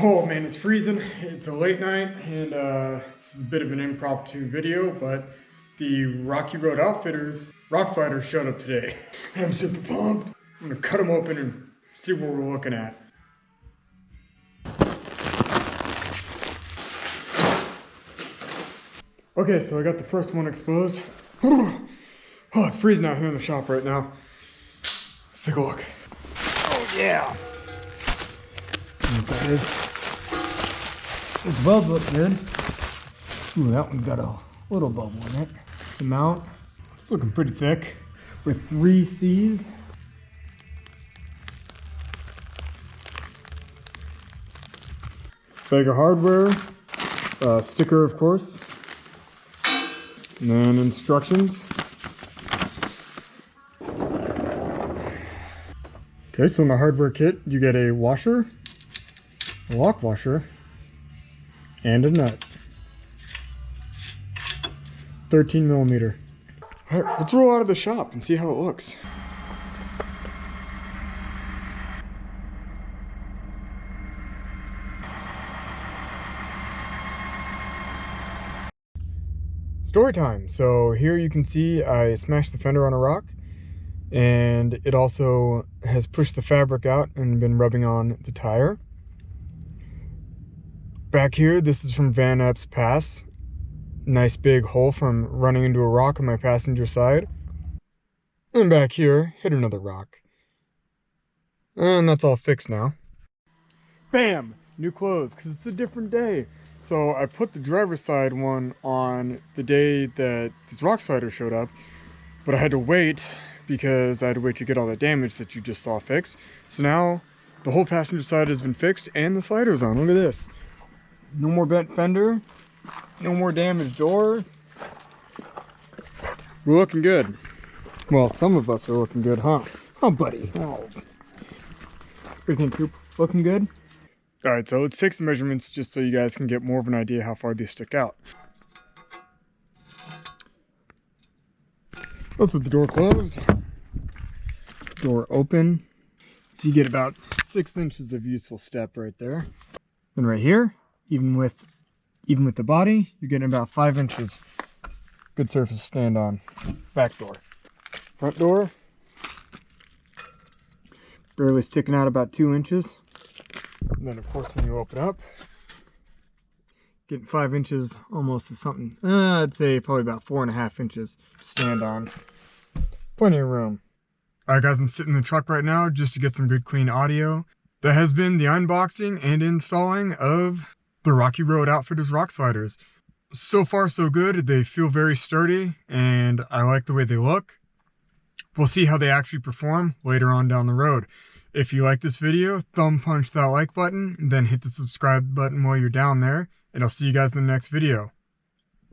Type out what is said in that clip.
Oh man, it's freezing. It's a late night, and this is a bit of an impromptu video, but the Rocky Road Outfitters rock sliders showed up today. I'm super pumped. I'm gonna cut them open and see what we're looking at. Okay, so I got the first one exposed. Oh, it's freezing out here in the shop right now. Let's take a look. Oh yeah. That is. This weld looks good. Ooh, that one's got a little bubble in it. The mount, it's looking pretty thick with 3 C's. Bag of hardware, sticker of course, and then instructions. Okay, so in the hardware kit, you get a washer, a lock washer, and a nut. 13 millimeter. All right, let's roll out of the shop and see how it looks. Story time. So here you can see I smashed the fender on a rock, and it also has pushed the fabric out and been rubbing on the tire. Back here, this is from Van Epps Pass. Nice big hole from running into a rock on my passenger side. And back here, hit another rock. And that's all fixed now. Bam! New clothes, because it's a different day. So I put the driver's side one on the day that these rock sliders showed up, but I had to wait because I had to wait to get all the damage that you just saw fixed. So now the whole passenger side has been fixed and the slider's on. Look at this. No more bent fender, no more damaged door. We're looking good. Well, some of us are looking good, huh? Oh, buddy. Oh. What do you think, Coop? Looking good? All right, so let's take some measurements just so you guys can get more of an idea how far these stick out. That's with the door closed, door open. So you get about 6 inches of useful step right there. And right here, even with the body, you're getting about 5 inches. Good surface to stand on. Back door. Front door, barely sticking out about 2 inches. And then of course when you open up, getting 5 inches almost to something. I'd say probably about 4.5 inches to stand on. Plenty of room. All right guys, I'm sitting in the truck right now just to get some good clean audio. That has been the unboxing and installing of the Rocky Road Outfitters rock sliders. So far so good. They feel very sturdy and I like the way they look. We'll see how they actually perform later on down the road. If you like this video, thumb punch that like button and then hit the subscribe button while you're down there, and I'll see you guys in the next video.